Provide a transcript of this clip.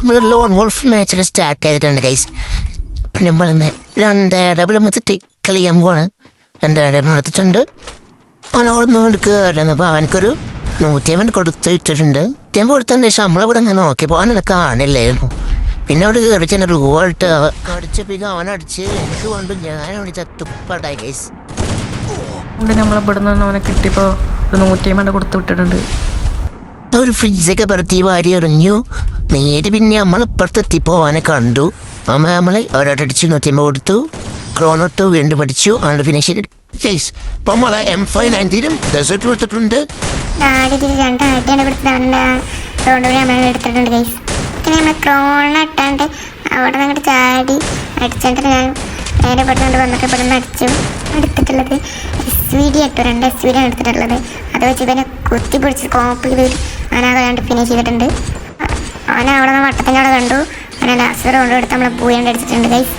നമ്മൾ loan wolf match start ചെയ്തിട്ടുണ്ട് guys. നമ്മൾ ഡബിൾ മൊത്തത്തിൽ കളിയാൻ പോണ്. എടുത്തിട്ടുണ്ട്. അവനോട് കയറുന്നപ്പോൾ അവനക്കൊരു 150 കൊടുത്തിട്ടുണ്ട്. 150 കൊടുത്തതിന് ശേഷം നമ്മളിവിടെ അങ്ങനെ നോക്കിയപ്പോൾ അവനെ കാണില്ലായിരുന്നു. പിന്നെ അവിടെ കയറി ചെന്ന റൂവായിട്ട് അടിച്ചപ്പോൾ അവനടിച്ച് എനിക്ക് കൊണ്ട് ഞാൻ വിളിച്ച തുപ്പാട്ടായി ഗൈസ്. നമ്മളിവിടെ നിന്ന് അവനെ കിട്ടിയപ്പോൾ 150 കൊടുത്തു വിട്ടിട്ടുണ്ട്. ഒരു ഫ്രിഡ്ജൊക്കെ പറത്തി വാരി എറിഞ്ഞു. നേരെ പിന്നെ നമ്മളിപ്പുറത്തെത്തിയപ്പോൾ അവനെ കണ്ടു. നമ്മളെ ഒരാട്ടടിച്ച് 150 കൊടുത്തു. ക്രോണോട്ട് വീണ്ടും പഠിച്ചു. അവൻ്റെ ഫിനിഷ് ഗൈസ്. ഇപ്പം നമ്മളെ M590 ഡെസേർട്ട് കൊടുത്തിട്ടുണ്ട്. എടുത്തിട്ടുണ്ട് ഗൈസ്. പിന്നെ നമ്മൾ ക്രോണ ഇട്ടാണ്ട് അവിടെ നിന്ന് ചാടി അടിച്ചിട്ട് ഞാൻ നേരെ പെട്ടെന്ന് വന്നിട്ട് പെട്ടെന്ന് അടിച്ചു. എടുത്തിട്ടുള്ളത് SVD ആട്ടോ, 2 SVD ആണ് എടുത്തിട്ടുള്ളത്. അത് വെച്ച് ഇവനെ കുത്തി പിടിച്ച് കോപ്പ് ചെയ്ത് അവനത് കണ്ട് ഫിനിഷ് ചെയ്തിട്ടുണ്ട്. അവനെ അവിടെ നിന്ന് വട്ടത്തിൻ്റെ അവിടെ കണ്ടു. അവനെ ലാസ്റ്റ് റൗണ്ട് എടുത്ത് നമ്മളെ പൂയണ്ട് അടിച്ചിട്ടുണ്ട് ഗൈസ്.